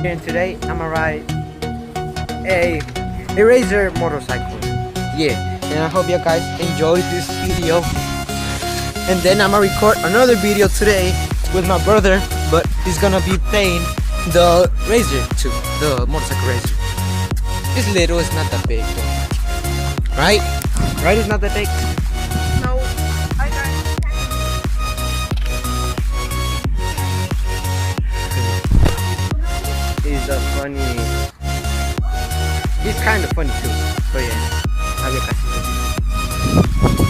And today I'm gonna ride a Razor motorcycle. Yeah, and I hope you guys enjoyed this video. And then I'm gonna record another video today with my brother, but he's gonna be playing the Razor too, the motorcycle Razor. It's little, it's not that big though. Right? Right, it's not that big. No, I got He's a funny. He's kind of funny too. So yeah, I'll get back to you.